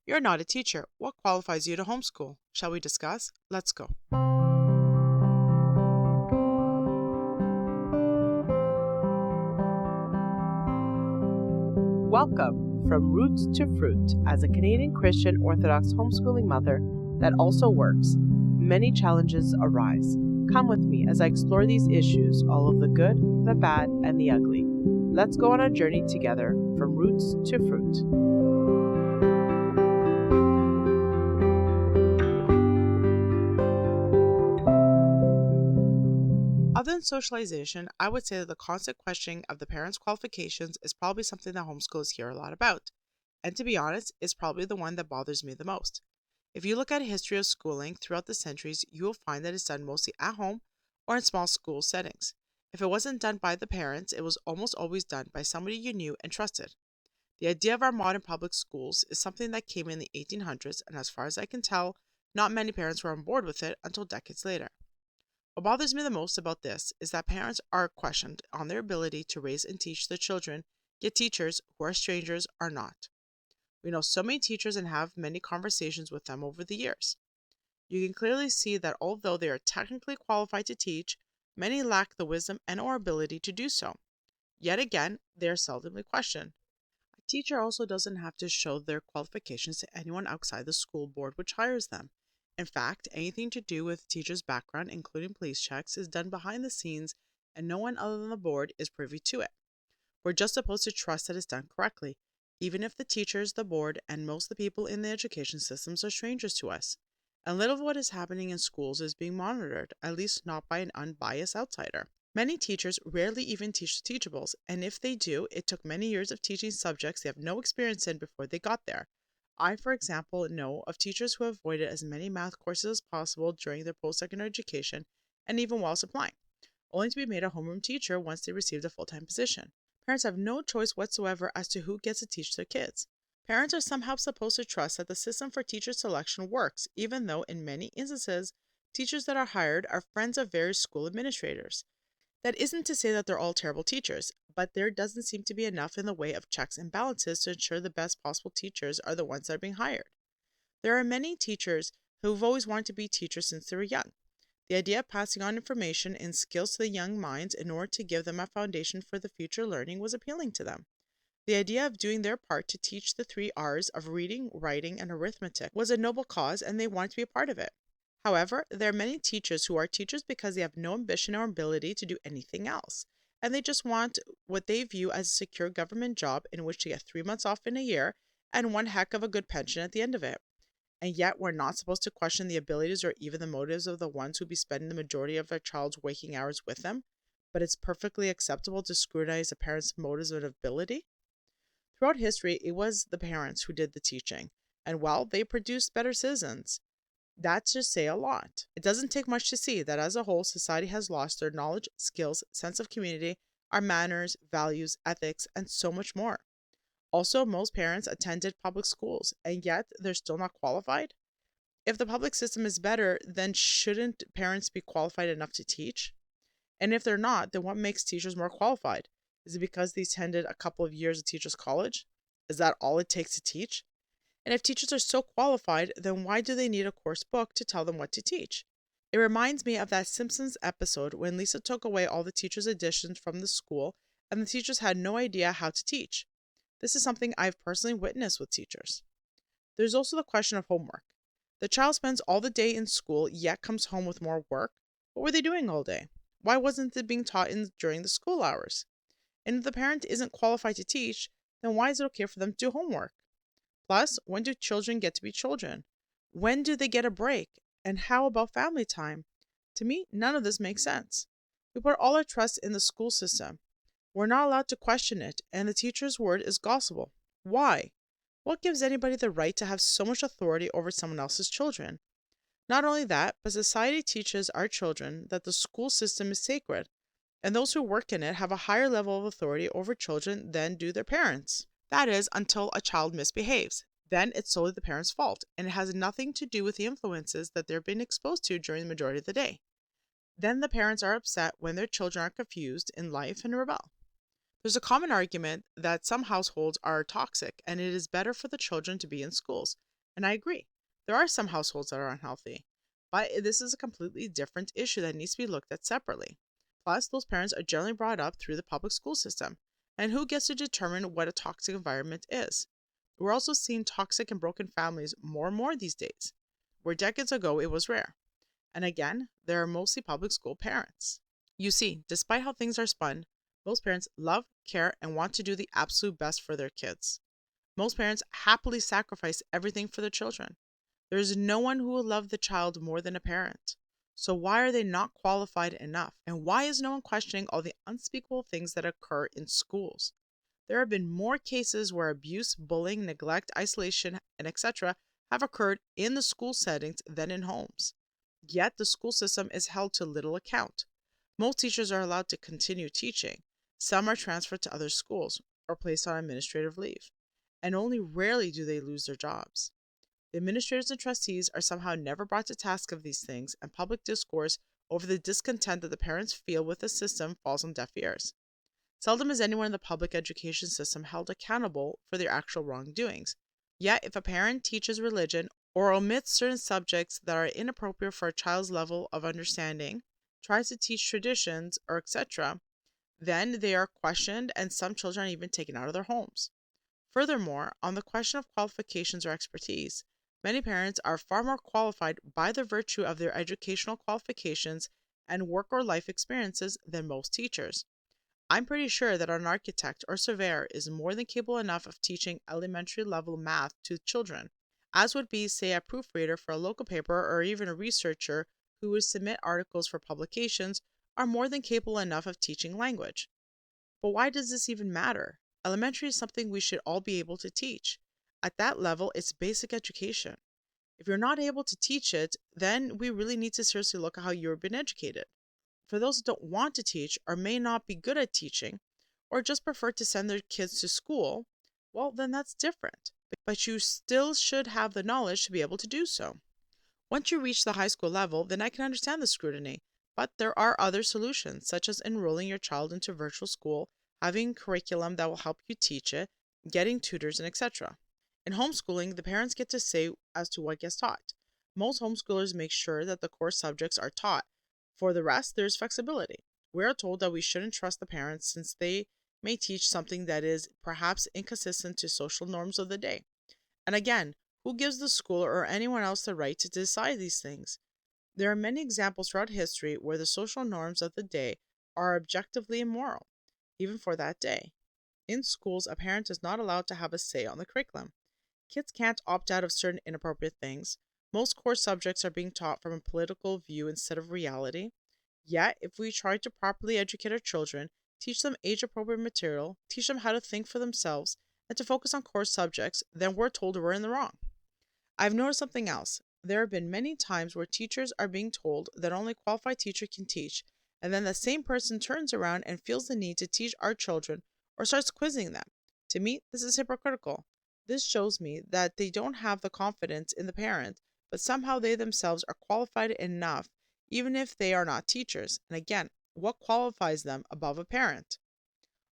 You're not a teacher. What qualifies you to homeschool? Shall we discuss? Let's go. Welcome from Roots to Fruit. As a Canadian Christian Orthodox homeschooling mother that also works, many challenges arise. Come with me as I explore these issues, all of the good, the bad, and the ugly. Let's go on a journey together from roots to fruit. Other than socialization, I would say that the constant questioning of the parents' qualifications is probably something that homeschoolers hear a lot about. And to be honest, it's probably the one that bothers me the most. If you look at a history of schooling throughout the centuries, you will find that it's done mostly at home or in small school settings. If it wasn't done by the parents, it was almost always done by somebody you knew and trusted. The idea of our modern public schools is something that came in the 1800s, and as far as I can tell, not many parents were on board with it until decades later. What bothers me the most about this is that parents are questioned on their ability to raise and teach their children, yet teachers, who are strangers, are not. We know so many teachers and have many conversations with them over the years. You can clearly see that although they are technically qualified to teach, many lack the wisdom and or ability to do so. Yet again, they are seldomly questioned. A teacher also doesn't have to show their qualifications to anyone outside the school board which hires them. In fact, anything to do with a teacher's background, including police checks, is done behind the scenes and no one other than the board is privy to it. We're just supposed to trust that it's done correctly, even if the teachers, the board, and most of the people in the education systems are strangers to us. And little of what is happening in schools is being monitored, at least not by an unbiased outsider. Many teachers rarely even teach the teachables, and if they do, it took many years of teaching subjects they have no experience in before they got there. I, for example, know of teachers who have avoided as many math courses as possible during their post-secondary education and even while supplying, only to be made a homeroom teacher once they received a full-time position. Parents have no choice whatsoever as to who gets to teach their kids. Parents are somehow supposed to trust that the system for teacher selection works, even though in many instances, teachers that are hired are friends of various school administrators. That isn't to say that they're all terrible teachers, but there doesn't seem to be enough in the way of checks and balances to ensure the best possible teachers are the ones that are being hired. There are many teachers who've always wanted to be teachers since they were young. The idea of passing on information and skills to the young minds in order to give them a foundation for the future learning was appealing to them. The idea of doing their part to teach the 3 R's of reading, writing, and arithmetic was a noble cause and they wanted to be a part of it. However, there are many teachers who are teachers because they have no ambition or ability to do anything else, and they just want what they view as a secure government job in which to get 3 months off in a year and one heck of a good pension at the end of it. And yet, we're not supposed to question the abilities or even the motives of the ones who be spending the majority of their child's waking hours with them, but it's perfectly acceptable to scrutinize a parent's motives and ability. Throughout history, it was the parents who did the teaching, and well, they produced better citizens. That's just say a lot. It doesn't take much to see that as a whole, society has lost their knowledge, skills, sense of community, our manners, values, ethics, and so much more. Also, most parents attended public schools, and yet they're still not qualified. If the public system is better, then shouldn't parents be qualified enough to teach? And if they're not, then what makes teachers more qualified? Is it because they attended a couple of years of teachers' college? Is that all it takes to teach? And if teachers are so qualified, then why do they need a course book to tell them what to teach? It reminds me of that Simpsons episode when Lisa took away all the teachers' editions from the school and the teachers had no idea how to teach. This is something I've personally witnessed with teachers. There's also the question of homework. The child spends all the day in school, yet comes home with more work. What were they doing all day? Why wasn't it being taught during the school hours? And if the parent isn't qualified to teach, then why is it okay for them to do homework? Plus, when do children get to be children? When do they get a break? And how about family time? To me, none of this makes sense. We put all our trust in the school system. We're not allowed to question it, and the teacher's word is gospel. Why? What gives anybody the right to have so much authority over someone else's children? Not only that, but society teaches our children that the school system is sacred, and those who work in it have a higher level of authority over children than do their parents. That is, until a child misbehaves. Then it's solely the parent's fault, and it has nothing to do with the influences that they're being exposed to during the majority of the day. Then the parents are upset when their children are confused in life and rebel. There's a common argument that some households are toxic and it is better for the children to be in schools, And I agree, there are some households that are unhealthy, but this is a completely different issue that needs to be looked at separately. Plus, those parents are generally brought up through the public school system, and who gets to determine what a toxic environment is? We're also seeing toxic and broken families more and more these days, where decades ago it was rare. And again, they are mostly public school parents. You see, despite how things are spun, most parents love, care, and want to do the absolute best for their kids. Most parents happily sacrifice everything for their children. There is no one who will love the child more than a parent. So, why are they not qualified enough? And why is no one questioning all the unspeakable things that occur in schools? There have been more cases where abuse, bullying, neglect, isolation, and etc. have occurred in the school settings than in homes. Yet the school system is held to little account. Most teachers are allowed to continue teaching. Some are transferred to other schools or placed on administrative leave, and only rarely do they lose their jobs. The administrators and trustees are somehow never brought to task of these things, and public discourse over the discontent that the parents feel with the system falls on deaf ears. Seldom is anyone in the public education system held accountable for their actual wrongdoings. Yet, if a parent teaches religion or omits certain subjects that are inappropriate for a child's level of understanding, tries to teach traditions, or etc., then they are questioned and some children are even taken out of their homes. Furthermore, on the question of qualifications or expertise, many parents are far more qualified by the virtue of their educational qualifications and work or life experiences than most teachers. I'm pretty sure that an architect or surveyor is more than capable enough of teaching elementary level math to children, as would be, say, a proofreader for a local paper or even a researcher who would submit articles for publications are more than capable enough of teaching language. But why does this even matter? Elementary is something we should all be able to teach. At that level, it's basic education. If you're not able to teach it, then we really need to seriously look at how you've been educated. For those who don't want to teach or may not be good at teaching, or just prefer to send their kids to school, well, then that's different. But you still should have the knowledge to be able to do so. Once you reach the high school level, then I can understand the scrutiny. But there are other solutions, such as enrolling your child into virtual school, having curriculum that will help you teach it, getting tutors, and etc. In homeschooling, the parents get to say as to what gets taught. Most homeschoolers make sure that the core subjects are taught. For the rest, there's flexibility. We are told that we shouldn't trust the parents since they may teach something that is perhaps inconsistent to social norms of the day. And again, who gives the school or anyone else the right to decide these things? There are many examples throughout history where the social norms of the day are objectively immoral, even for that day. In schools, a parent is not allowed to have a say on the curriculum. Kids can't opt out of certain inappropriate things. Most core subjects are being taught from a political view instead of reality. Yet, if we try to properly educate our children, teach them age appropriate material, teach them how to think for themselves, and to focus on core subjects, then we're told we're in the wrong. I've noticed something else. There have been many times where teachers are being told that only a qualified teacher can teach, and then the same person turns around and feels the need to teach our children or starts quizzing them. To me, this is hypocritical. This shows me that they don't have the confidence in the parent, but somehow they themselves are qualified enough, even if they are not teachers. And again, what qualifies them above a parent?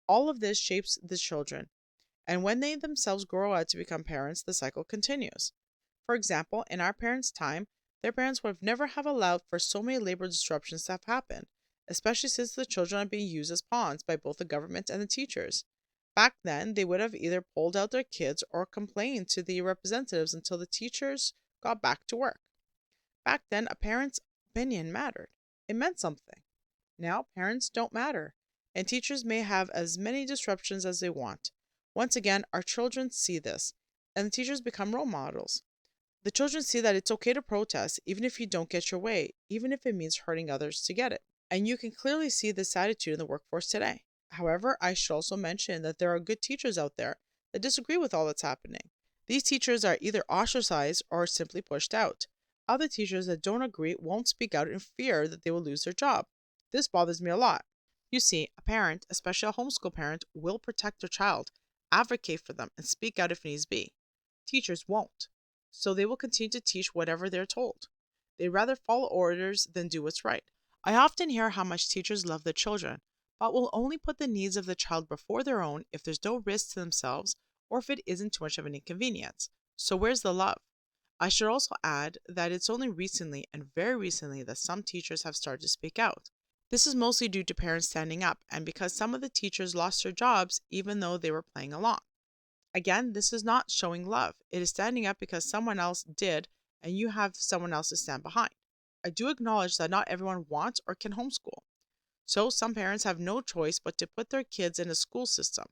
All of this shapes the children, and when they themselves grow out to become parents, the cycle continues. For example, in our parents' time, their parents would have never have allowed for so many labor disruptions to have happened, especially since the children are being used as pawns by both the government and the teachers. Back then, they would have either pulled out their kids or complained to the representatives until the teachers got back to work. Back then, a parent's opinion mattered. It meant something. Now, parents don't matter, and teachers may have as many disruptions as they want. Once again, our children see this, and the teachers become role models. The children see that it's okay to protest even if you don't get your way, even if it means hurting others to get it. And you can clearly see this attitude in the workforce today. However, I should also mention that there are good teachers out there that disagree with all that's happening. These teachers are either ostracized or simply pushed out. Other teachers that don't agree won't speak out in fear that they will lose their job. This bothers me a lot. You see, a parent, especially a homeschool parent, will protect their child, advocate for them, and speak out if needs be. Teachers won't. So they will continue to teach whatever they're told. They'd rather follow orders than do what's right. I often hear how much teachers love their children, but will only put the needs of the child before their own if there's no risk to themselves or if it isn't too much of an inconvenience. So where's the love? I should also add that it's only recently and very recently that some teachers have started to speak out. This is mostly due to parents standing up and because some of the teachers lost their jobs even though they were playing along. Again, this is not showing love. It is standing up because someone else did and you have someone else to stand behind. I do acknowledge that not everyone wants or can homeschool. So some parents have no choice but to put their kids in a school system.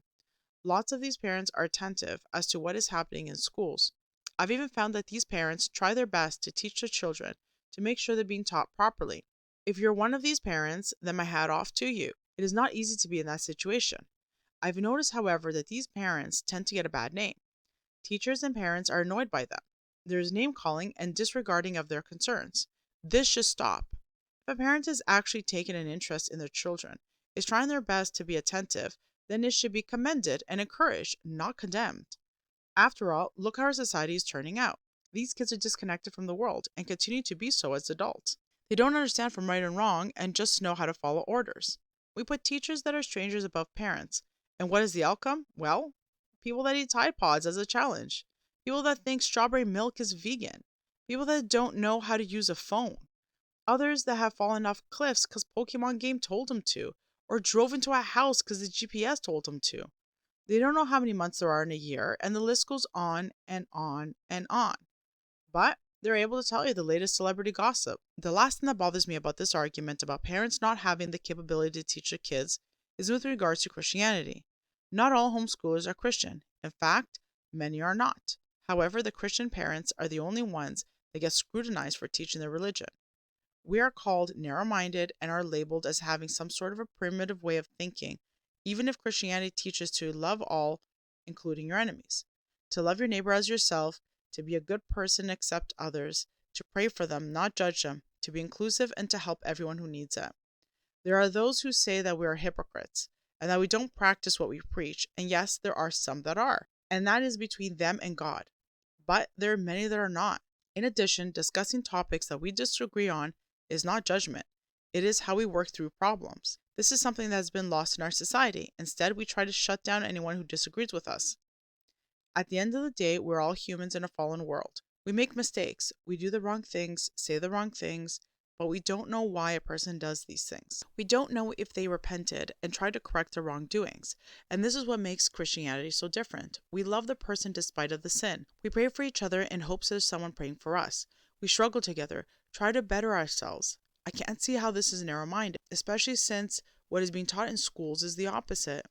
Lots of these parents are attentive as to what is happening in schools. I've even found that these parents try their best to teach their children to make sure they're being taught properly. If you're one of these parents, then my hat off to you. It is not easy to be in that situation. I've noticed, however, that these parents tend to get a bad name. Teachers and parents are annoyed by them. There is name calling and disregarding of their concerns. This should stop. If a parent is actually taking an interest in their children, is trying their best to be attentive, then it should be commended and encouraged, not condemned. After all, look how our society is turning out. These kids are disconnected from the world and continue to be so as adults. They don't understand from right and wrong and just know how to follow orders. We put teachers that are strangers above parents. And what is the outcome? Well, people that eat Tide Pods as a challenge. People that think strawberry milk is vegan. People that don't know how to use a phone. Others that have fallen off cliffs because Pokemon game told them to, or drove into a house because the GPS told them to. They don't know how many months there are in a year, and the list goes on and on and on. But they're able to tell you the latest celebrity gossip. The last thing that bothers me about this argument about parents not having the capability to teach their kids is with regards to Christianity. Not all homeschoolers are Christian. In fact, many are not. However, the Christian parents are the only ones that get scrutinized for teaching their religion. We are called narrow minded and are labeled as having some sort of a primitive way of thinking, even if Christianity teaches to love all, including your enemies, to love your neighbor as yourself, to be a good person, accept others, to pray for them, not judge them, to be inclusive, and to help everyone who needs it. There are those who say that we are hypocrites and that we don't practice what we preach, and yes, there are some that are, and that is between them and God. But there are many that are not. In addition, discussing topics that we disagree on is not judgment. It is how we work through problems. This is something that has been lost in our society. Instead, we try to shut down anyone who disagrees with us. At the end of the day, we're all humans in a fallen world. We make mistakes. We do the wrong things, say the wrong things, but we don't know why a person does these things. We don't know if they repented and tried to correct their wrongdoings. And this is what makes Christianity so different. We love the person despite of the sin. We pray for each other in hopes there's someone praying for us. We struggle together, try to better ourselves. I can't see how this is narrow-minded, especially since what is being taught in schools is the opposite.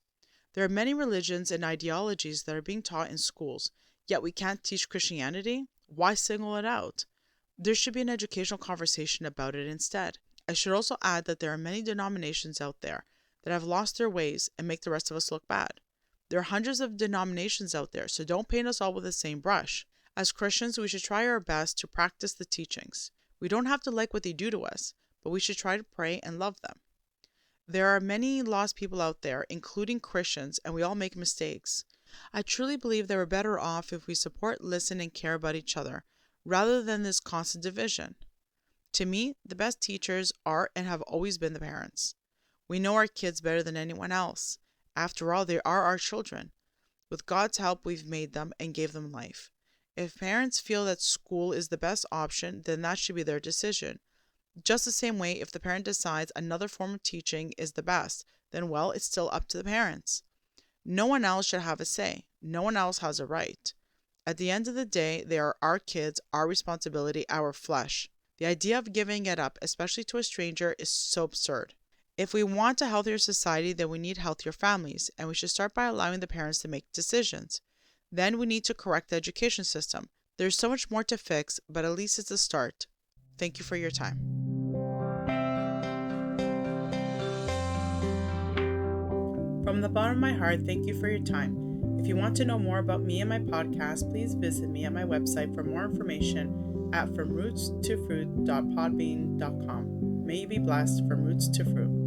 There are many religions and ideologies that are being taught in schools, yet we can't teach Christianity? Why single it out? There should be an educational conversation about it instead. I should also add that there are many denominations out there that have lost their ways and make the rest of us look bad. There are hundreds of denominations out there, so don't paint us all with the same brush. As Christians, we should try our best to practice the teachings. We don't have to like what they do to us, but we should try to pray and love them. There are many lost people out there, including Christians, and we all make mistakes. I truly believe that we're better off if we support, listen, and care about each other, rather than this constant division. To me, the best teachers are and have always been the parents. We know our kids better than anyone else. After all, they are our children. With God's help, we've made them and gave them life. If parents feel that school is the best option, then that should be their decision. Just the same way, if the parent decides another form of teaching is the best, then well, it's still up to the parents. No one else should have a say. No one else has a right. At the end of the day, they are our kids, our responsibility, our flesh. The idea of giving it up, especially to a stranger, is so absurd. If we want a healthier society, then we need healthier families, and we should start by allowing the parents to make decisions. Then we need to correct the education system. There's so much more to fix, but at least it's a start. Thank you for your time. From the bottom of my heart, thank you for your time. If you want to know more about me and my podcast, please visit me at my website for more information at fromrootstofruit.podbean.com. May you be blessed from roots to fruit.